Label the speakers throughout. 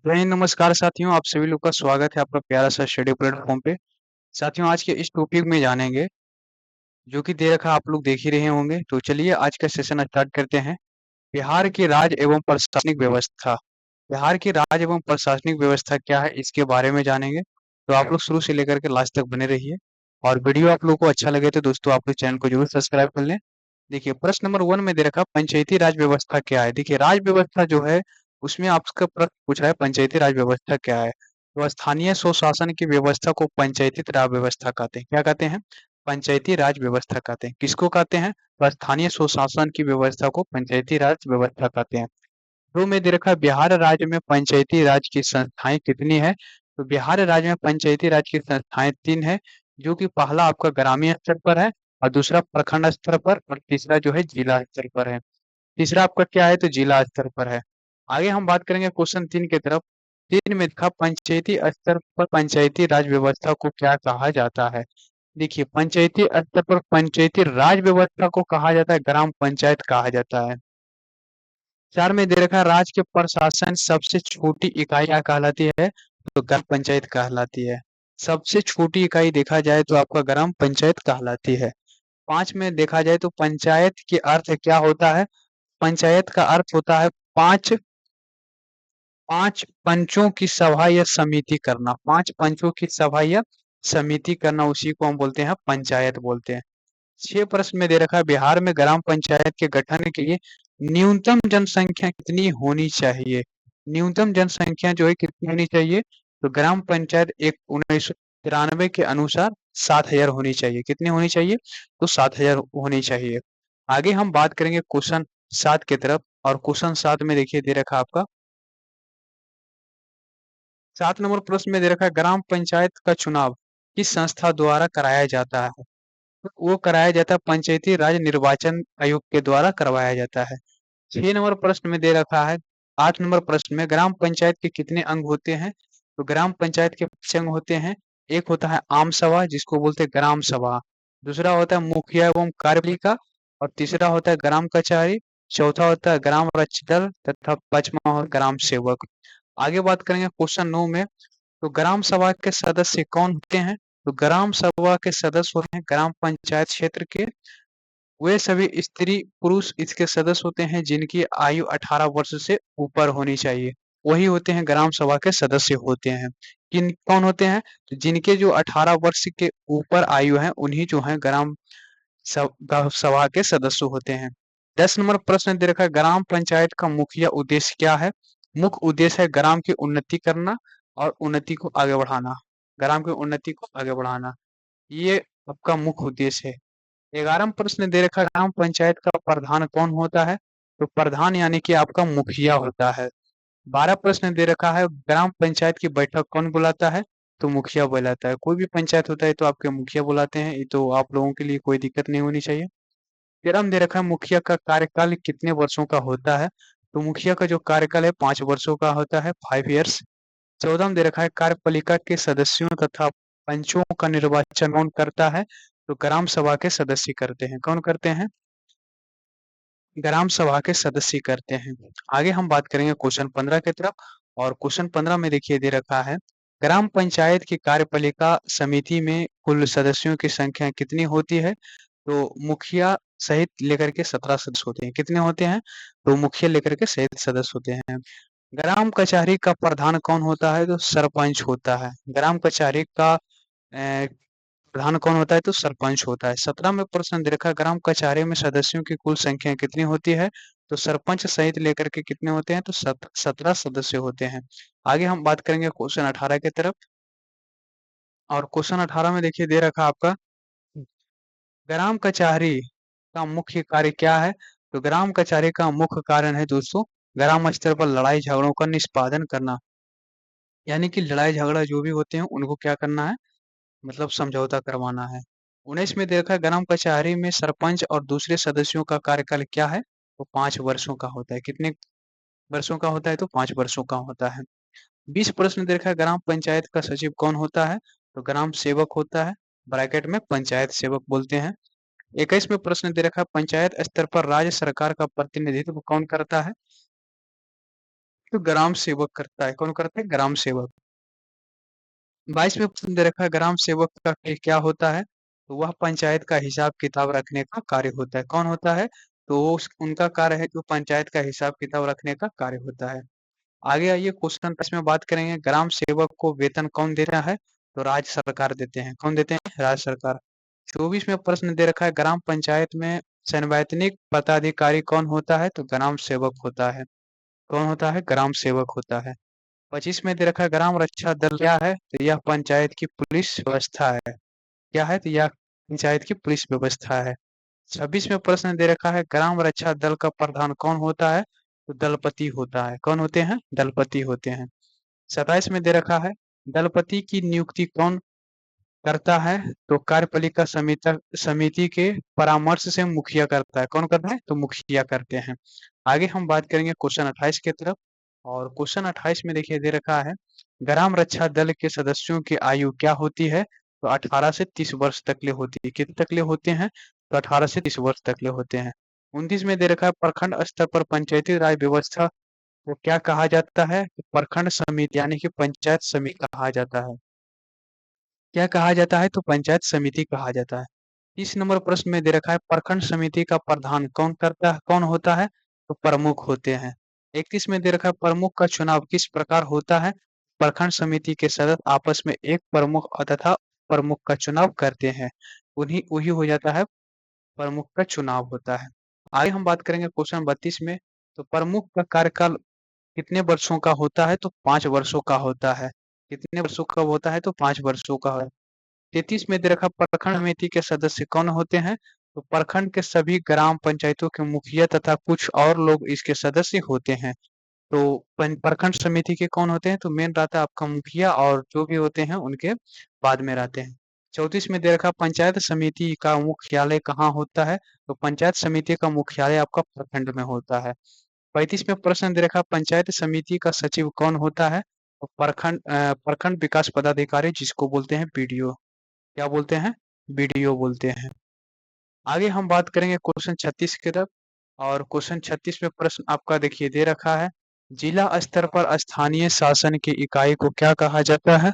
Speaker 1: जय हिंद, नमस्कार साथियों। आप सभी लोग का स्वागत है आपका प्यारा सा स्टडी प्लेटफॉर्म पे। साथियों, आज के इस टॉपिक में जानेंगे जो कि दे रखा आप लोग देख ही रहे होंगे। तो चलिए आज का सेशन स्टार्ट करते हैं। बिहार की राज्य एवं प्रशासनिक व्यवस्था। बिहार की राज्य एवं प्रशासनिक व्यवस्था क्या है, इसके बारे में जानेंगे। तो आप लोग शुरू से लेकर के लास्ट तक बने रहिए। और वीडियो आप लोग को अच्छा लगे तो दोस्तों आप लोग चैनल को जरूर सब्सक्राइब कर लें। देखिए, प्रश्न नंबर 1 में दे रखा पंचायती राज व्यवस्था क्या है। देखिए, राज व्यवस्था जो है उसमें आपका प्रश्न पूछ रहा है पंचायती राज व्यवस्था क्या है। तो स्थानीय स्वशासन की व्यवस्था को पंचायती राज व्यवस्था कहते हैं। क्या कहते हैं? पंचायती राज व्यवस्था कहते हैं। किसको कहते हैं? तो स्थानीय स्वशासन की व्यवस्था को पंचायती राज व्यवस्था कहते हैं। दो में दे रखा है बिहार राज्य में पंचायती राज की संस्थाएं कितनी है। तो बिहार राज्य में पंचायती राज की संस्थाएं 3 है, जो कि पहला आपका ग्रामीण स्तर पर है, और दूसरा प्रखंड स्तर पर, और तीसरा जो है जिला स्तर पर है। तीसरा आपका क्या है? तो जिला स्तर पर है। आगे हम बात करेंगे क्वेश्चन 3 की तरफ। 3 में था पंचायती स्तर पर पंचायती राज व्यवस्था को क्या कहा जाता है। देखिए, पंचायती स्तर पर पंचायती राज व्यवस्था को कहा जाता है ग्राम पंचायत कहा जाता है। 4 में दे रखा है राज्य के प्रशासन सबसे छोटी इकाई क्या कहलाती है। तो ग्राम पंचायत कहलाती है। सबसे छोटी इकाई देखा जाए तो आपका ग्राम पंचायत कहलाती है। 5 में देखा जाए तो पंचायत के अर्थ क्या होता है। पंचायत का अर्थ होता है पांच पांच पंचों की सभा या समिति करना। पांच पंचों की सभा या समिति करना, उसी को हम बोलते हैं पंचायत बोलते हैं। 6 प्रश्न में दे रखा है बिहार में ग्राम पंचायत के गठन के लिए न्यूनतम जनसंख्या कितनी होनी चाहिए। न्यूनतम जनसंख्या जो है कितनी होनी चाहिए। तो ग्राम पंचायत एक 1993 के अनुसार 7,000 होनी चाहिए। कितनी होनी चाहिए? तो 7,000 होनी चाहिए। आगे हम बात करेंगे क्वेश्चन 7 की तरफ। और क्वेश्चन 7 में देखिए दे रखा आपका 7 नंबर प्रश्न में दे रखा है ग्राम पंचायत का चुनाव किस संस्था द्वारा कराया जाता है। वो कराया जाता है पंचायती राज निर्वाचन आयोग के द्वारा करवाया जाता है। 6 नंबर प्रश्न में दे रखा है 8 नंबर प्रश्न में ग्राम पंचायत के कितने अंग होते हैं। तो ग्राम पंचायत के 5 अंग होते हैं। एक होता है आम सभा, जिसको बोलते हैं ग्राम सभा। दूसरा होता है मुखिया एवं कार्यपालिका। और तीसरा होता है ग्राम कचहरी। चौथा होता है ग्राम रक्षक दल, तथा पांचवा होता है ग्राम सेवक। आगे बात करेंगे क्वेश्चन 9 में। तो ग्राम सभा के सदस्य कौन होते हैं। तो ग्राम सभा के सदस्य होते हैं ग्राम पंचायत क्षेत्र के वे सभी स्त्री पुरुष इसके सदस्य होते हैं जिनकी आयु 18 वर्ष से ऊपर होनी चाहिए। वही होते हैं ग्राम सभा के सदस्य होते हैं। किन कौन होते हैं? तो जिनके जो 18 वर्ष के ऊपर आयु है उन्हीं जो है ग्राम सभा के सदस्य होते हैं। 10 नंबर प्रश्न दे रखा है ग्राम पंचायत का मुख्य उद्देश्य क्या है। मुख्य उद्देश्य है ग्राम की उन्नति करना और उन्नति को आगे बढ़ाना। ग्राम की उन्नति को आगे बढ़ाना, ये आपका मुख्य उद्देश्य है। 11वां प्रश्न दे रखा है ग्राम पंचायत का प्रधान कौन होता है। तो प्रधान यानी कि आपका मुखिया होता है। 12 प्रश्न दे रखा है ग्राम पंचायत की बैठक कौन बुलाता है। तो मुखिया बुलाता है। कोई भी पंचायत होता है तो आपके मुखिया बुलाते हैं। ये तो आप लोगों के लिए कोई दिक्कत नहीं होनी चाहिए। 13 में दे रखा है मुखिया का कार्यकाल कितने वर्षों का होता है। तो मुखिया का जो कार्यकाल है 5 वर्षों का होता है, 5 ईयर्स। 14 में दे रखा है कार्यपालिका के सदस्यों तथा पंचों का निर्वाचन कौन करता है। तो ग्राम सभा के सदस्य करते हैं। कौन करते हैं? ग्राम सभा के सदस्य करते हैं। आगे हम बात करेंगे क्वेश्चन 15 की तरफ। और क्वेश्चन 15 में देखिए दे रखा है ग्राम पंचायत की कार्यपालिका समिति में कुल सदस्यों की संख्या कितनी होती है। तो मुखिया सहित लेकर के 17 सदस्य होते हैं। कितने होते हैं? तो मुखिया लेकर के सहित सदस्य होते हैं। ग्राम कचहरी का प्रधान कौन होता है। तो सरपंच होता है। ग्राम कचहरी का प्रधान कौन होता है। तो सरपंच होता है। 17 में प्रश्न दे रखा है ग्राम कचहरी में सदस्यों की कुल संख्या कितनी होती है। तो सरपंच सहित लेकर के कितने होते हैं। तो 17 सदस्य होते हैं। आगे हम बात करेंगे क्वेश्चन 18 की तरफ। और क्वेश्चन 18 में देखिए दे रखा आपका ग्राम कचहरी का मुख्य कार्य क्या है। तो ग्राम कचहरी का मुख्य कारण है दोस्तों ग्राम स्तर पर लड़ाई झगड़ों का निष्पादन करना। यानी कि लड़ाई झगड़ा जो भी होते हैं उनको क्या करना है, मतलब समझौता करवाना है। 19 में देखा ग्राम कचहरी में सरपंच और दूसरे सदस्यों का कार्यकाल क्या है। तो 5 वर्षों का होता है। कितने वर्षों का होता है। तो 5 वर्षों का होता है। 20 प्रश्न देखा ग्राम पंचायत का सचिव कौन होता है। तो ग्राम सेवक होता है। ब्रैकेट में पंचायत सेवक बोलते हैं। 21 में प्रश्न दे रखा है पंचायत स्तर पर राज्य सरकार का प्रतिनिधित्व कौन करता है। तो ग्राम सेवक करता है। कौन करता है? ग्राम सेवक। 22वें प्रश्न दे रखा है ग्राम सेवक का क्या होता है? तो वह पंचायत का हिसाब-किताब रखने का कार्य होता है। कौन होता है? तो उनका कार्य है जो पंचायत का हिसाब-किताब रखने का कार्य होता है। आगे आइए क्वेश्चन इसमें बात करेंगे ग्राम सेवक को वेतन कौन देता है? तो राज्य सरकार देते हैं। कौन देते हैं? राज्य सरकार। 24वें प्रश्न दे रखा है ग्राम पंचायत में संवैतनिक पदाधिकारी कौन होता है? तो ग्राम सेवक होता है। कौन होता है? ग्राम सेवक होता है। 25 में दे रखा है ग्राम रक्षा दल क्या है? तो यह पंचायत की पुलिस व्यवस्था है। क्या है? तो यह पंचायत की पुलिस व्यवस्था है। 26वें प्रश्न दे रखा है ग्राम रक्षा दल का प्रधान कौन होता है? तो दलपति होता है। कौन होते हैं? दलपति होते हैं। 27 में दे रखा है दलपति की नियुक्ति कौन करता है? तो कार्यपालिका समिति के परामर्श से मुखिया करता है। कौन करता है? तो मुखिया करते हैं। आगे हम बात करेंगे क्वेश्चन 28 की तरफ और क्वेश्चन 28 में देखिए दे रखा है ग्राम रक्षा दल के सदस्यों की आयु क्या होती है? तो 18 से 30 वर्ष तक ले होती है। कितने तक ले होते हैं? तो 18 से 30 वर्ष तक ले होते हैं। 29 में दे रखा है प्रखंड स्तर पर पंचायती राज व्यवस्था को क्या कहा जाता है? प्रखंड समिति यानी कि पंचायत समिति कहा जाता है। क्या कहा जाता है? तो पंचायत समिति कहा जाता है। 30 नंबर प्रश्न में दे रखा है प्रखंड समिति का प्रधान कौन होता है? तो प्रमुख होते हैं। 31 में दे रखा है प्रमुख का चुनाव किस प्रकार होता है? प्रखंड समिति के सदस्य आपस में एक प्रमुख तथा प्रमुख का चुनाव करते हैं। उन्हीं वही हो जाता है प्रमुख का चुनाव होता है। आगे हम बात करेंगे क्वेश्चन 32 में तो प्रमुख का कार्यकाल कितने वर्षों का होता है? तो 5 वर्षों का होता है। कितने वर्षों का होता है? तो 5 वर्षों का है। 33 में दे रखा प्रखंड समिति के सदस्य कौन होते हैं? तो प्रखंड के सभी ग्राम पंचायतों के मुखिया तथा कुछ और लोग इसके सदस्य होते हैं। तो प्रखंड समिति के कौन होते हैं? तो मेन रहता है आपका मुखिया और जो भी होते हैं उनके बाद में रहते हैं। 34 में दे रखा पंचायत समिति का मुख्यालय कहाँ होता है? तो पंचायत समिति का मुख्यालय आपका प्रखंड में होता है। 35 में प्रश्न दे रखा पंचायत समिति का सचिव कौन होता है? तो प्रखंड विकास पदाधिकारी जिसको बोलते हैं बीडीओ। क्या बोलते हैं? बीडीओ बोलते हैं। आगे हम बात करेंगे क्वेश्चन 36 की तरफ और क्वेश्चन 36 में प्रश्न आपका देखिए दे रखा है जिला स्तर पर स्थानीय शासन की इकाई को क्या कहा जाता है?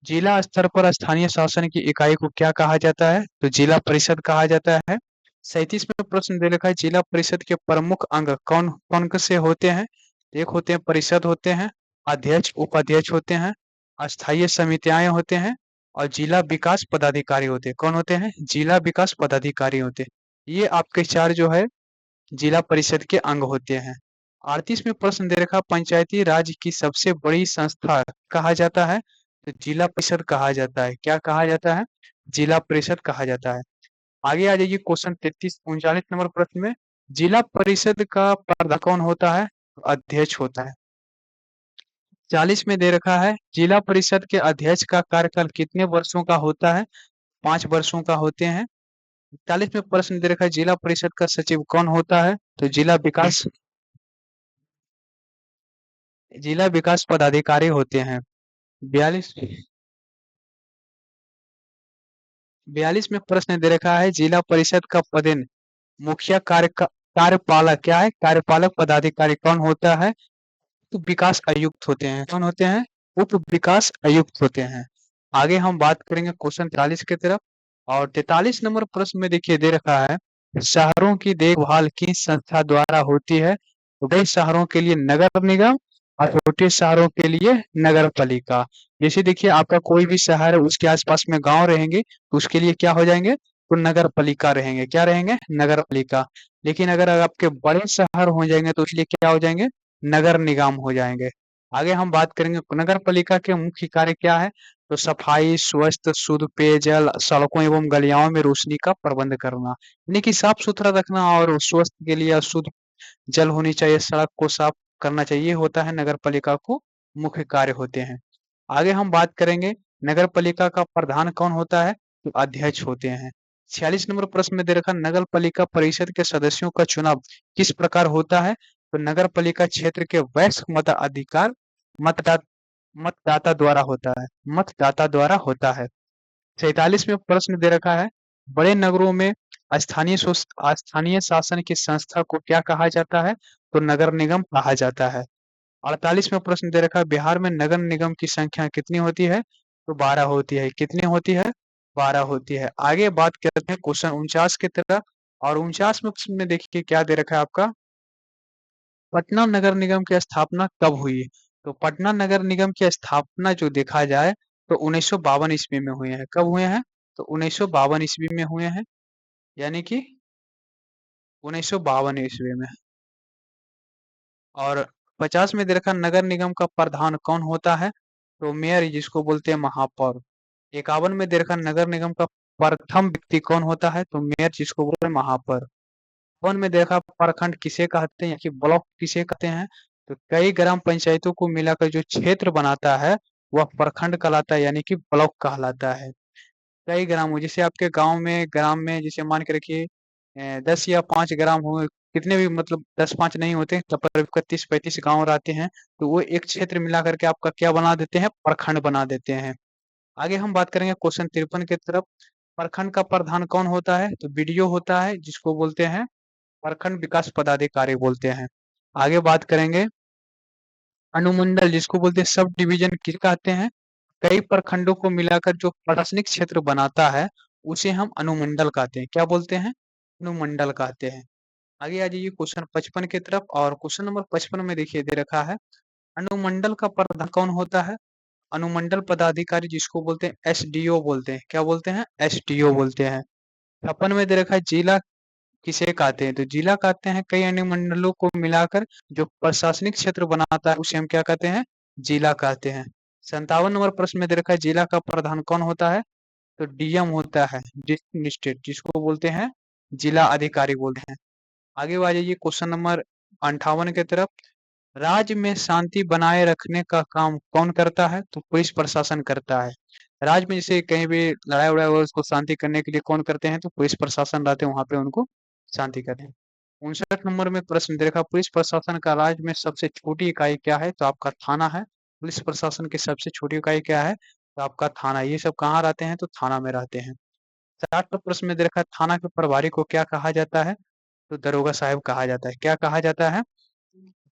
Speaker 1: जिला स्तर पर स्थानीय शासन की इकाई को क्या कहा जाता है? तो जिला परिषद कहा जाता है। 37 में प्रश्न दे रखा है जिला परिषद के प्रमुख अंग कौन कौन से होते हैं? एक होते हैं परिषद होते हैं, अध्यक्ष उपाध्यक्ष होते हैं, अस्थायी समितियां होते हैं और जिला विकास पदाधिकारी होते हैं। कौन होते हैं? जिला विकास पदाधिकारी होते हैं। ये आपके चार जो है जिला परिषद के अंग होते हैं। 38 में प्रश्न दे रखा पंचायती राज की सबसे बड़ी संस्था कहा जाता है? तो जिला परिषद कहा जाता है। क्या कहा जाता है? जिला परिषद कहा जाता है। आगे आ जाइए क्वेश्चन 33 39 नंबर प्रश्न में जिला परिषद का प्रधान कौन होता है? अध्यक्ष होता है। 40 में दे रखा है जिला परिषद के अध्यक्ष का कार्यकाल कितने वर्षों का होता है? 5 वर्षों का होते हैं। 40 में प्रश्न दे रखा है जिला परिषद का सचिव कौन होता है? तो जिला विकास पदाधिकारी होते हैं। 42 42 में प्रश्न दे रखा है जिला परिषद का पदेन मुखिया कार्यपालक क्या है? कार्यपालक पदाधिकारी कौन होता है? उप विकास आयुक्त होते हैं। कौन होते हैं? उप विकास आयुक्त होते हैं। आगे हम बात करेंगे क्वेश्चन 43 की तरफ और 43 नंबर प्रश्न में देखिए दे रखा है शहरों की देखभाल किस संस्था द्वारा होती है? तो बड़े शहरों के लिए नगर निगम और छोटे शहरों के लिए नगर पालिका। जैसे देखिए आपका कोई भी शहर है उसके आसपास में गांव रहेंगे तो उसके लिए क्या हो जाएंगे? तो नगर पालिका रहेंगे। क्या रहेंगे? नगर पालिका। लेकिन अगर आपके बड़े शहर हो जाएंगे तो उसके लिए क्या हो जाएंगे? नगर निगम हो जाएंगे। आगे हम बात करेंगे नगर पालिका के मुख्य कार्य क्या है? तो सफाई, स्वस्थ, शुद्ध पेयजल, सड़कों एवं गलियाओं में रोशनी का प्रबंध करना, यानी कि साफ सुथरा रखना और स्वस्थ के लिए शुद्ध जल होनी चाहिए, सड़क को साफ करना चाहिए, होता है नगर पालिका को मुख्य कार्य होते हैं। आगे हम बात करेंगे नगर पालिका का प्रधान कौन होता है? तो अध्यक्ष होते हैं। 46 नंबर प्रश्न में दे रखा नगर पालिका परिषद के सदस्यों का चुनाव किस प्रकार होता है? तो नगर पालिका क्षेत्र के वयस्क मताधिकार मतदाता मतदाता द्वारा होता है। मतदाता द्वारा होता है। 47 में प्रश्न दे रखा है बड़े नगरों में स्थानीय शासन की संस्था को क्या कहा जाता है? तो नगर निगम कहा जाता है। 48वां प्रश्न दे रखा है, बिहार में नगर निगम की संख्या कितनी होती है? तो 12 होती है। कितनी होती है? 12 होती है। आगे बात करते हैं क्वेश्चन 49 की तरफ, और 49वें प्रश्न में देखिए क्या दे रखा है आपका, पटना नगर निगम की स्थापना कब हुई? तो पटना नगर निगम की स्थापना जो देखा जाए तो 1952 ईस्वी में हुए हैं। कब हुए हैं? तो 1952 ईस्वी में हुए हैं, यानी कि 1952 ईस्वी में। और 50 में दे रखा, नगर निगम का प्रधान कौन होता है? तो मेयर, जिसको बोलते हैं महापौर। 51 में दे रखा, नगर निगम का प्रथम व्यक्ति कौन होता है? तो मेयर, जिसको बोलते हैं महापौर। 52 में देखा, प्रखंड किसे कहते हैं या कि ब्लॉक किसे कहते हैं? तो कई ग्राम पंचायतों को मिलाकर जो क्षेत्र बनाता है वह प्रखंड कहलाता है, यानी कि ब्लॉक कहलाता है। कई ग्राम हो, जैसे आपके गांव में, ग्राम में जैसे मान के रखिए 10 या 5 ग्राम हो, कितने भी मतलब 10-5 नहीं होते तब पर 31-35 गांव रहते हैं, तो वो एक क्षेत्र मिला करके आपका क्या बना देते हैं? प्रखंड बना देते हैं। आगे हम बात करेंगे क्वेश्चन 53 की तरफ, प्रखंड का प्रधान कौन होता है? तो बीडीओ होता है, जिसको बोलते हैं प्रखंड विकास पदाधिकारी बोलते हैं। आगे बात करेंगे अनुमंडल, जिसको बोलते हैं सब डिवीजन किसे कहते हैं? कई प्रखंडों को मिलाकर जो प्रशासनिक क्षेत्र बनाता है उसे हम अनुमंडल कहते हैं। क्या बोलते हैं? अनुमंडल कहते हैं। आगे आ जाइए क्वेश्चन 55 की तरफ, और क्वेश्चन नंबर 55 में देखिए दे रखा है, अनुमंडल का प्रधान कौन होता है? अनुमंडल पदाधिकारी, जिसको बोलते हैं एसडीओ बोलते हैं। क्या बोलते हैं? एसडीओ बोलते हैं। 56 में दे रखा है, जिला किसे कहते हैं? तो जिला कहते हैं कई अनुमंडलों को मिलाकर जो प्रशासनिक क्षेत्र बनाता है उसे हम क्या कहते हैं? जिला कहते हैं। 57 नंबर प्रश्न में दे रखा है, जिला का प्रधान कौन होता है? तो डीएम होता है, डिस्ट्रिक्ट मजिस्ट्रेट, जिसको बोलते हैं जिला अधिकारी बोलते हैं। आगे आ जाइए क्वेश्चन नंबर 58 की तरफ, राज्य में शांति बनाए रखने का काम कौन करता है? तो पुलिस प्रशासन करता है। राज्य में जैसे कहीं भी लड़ाई उड़ाई हो उसको शांति करने के लिए कौन करते हैं? तो पुलिस प्रशासन रहते हैं, वहां पे उनको शांति करते हैं। 59 नंबर में प्रश्न दे रखा, पुलिस प्रशासन का राज्य में सबसे छोटी इकाई क्या है? तो आपका थाना है। पुलिस प्रशासन की सबसे छोटी इकाई क्या है? तो आपका थाना। ये सब कहाँ रहते हैं? तो थाना में रहते हैं। 60 प्रश्न में दे रखा, थाना के प्रभारी को क्या कहा जाता है? तो दरोगा साहब कहा जाता है। क्या कहा जाता है?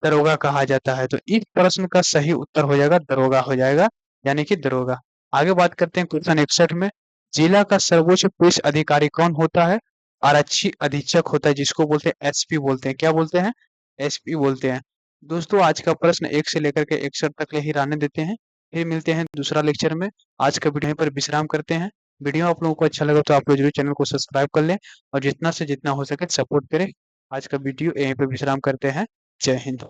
Speaker 1: दरोगा कहा जाता है। तो इस प्रश्न का सही उत्तर हो जाएगा दरोगा हो जाएगा, यानी कि दरोगा। आगे बात करते हैं क्वेश्चन 61 में, जिला का सर्वोच्च पुलिस अधिकारी कौन होता है? आरक्षी अधीक्षक होता है, जिसको बोलते हैं एसपी बोलते हैं। क्या बोलते हैं? एसपी बोलते हैं। दोस्तों आज का प्रश्न 1 से लेकर के 61 तक ही रहने देते हैं, फिर मिलते हैं दूसरा लेक्चर में। आज का वीडियो यहीं पर विश्राम करते हैं। वीडियो आप लोगों को अच्छा लगा तो आप लोग जरूर चैनल को सब्सक्राइब कर लें, और जितना से जितना हो सके सपोर्ट करें। आज का वीडियो यहीं पर विश्राम करते हैं। जय हिंद।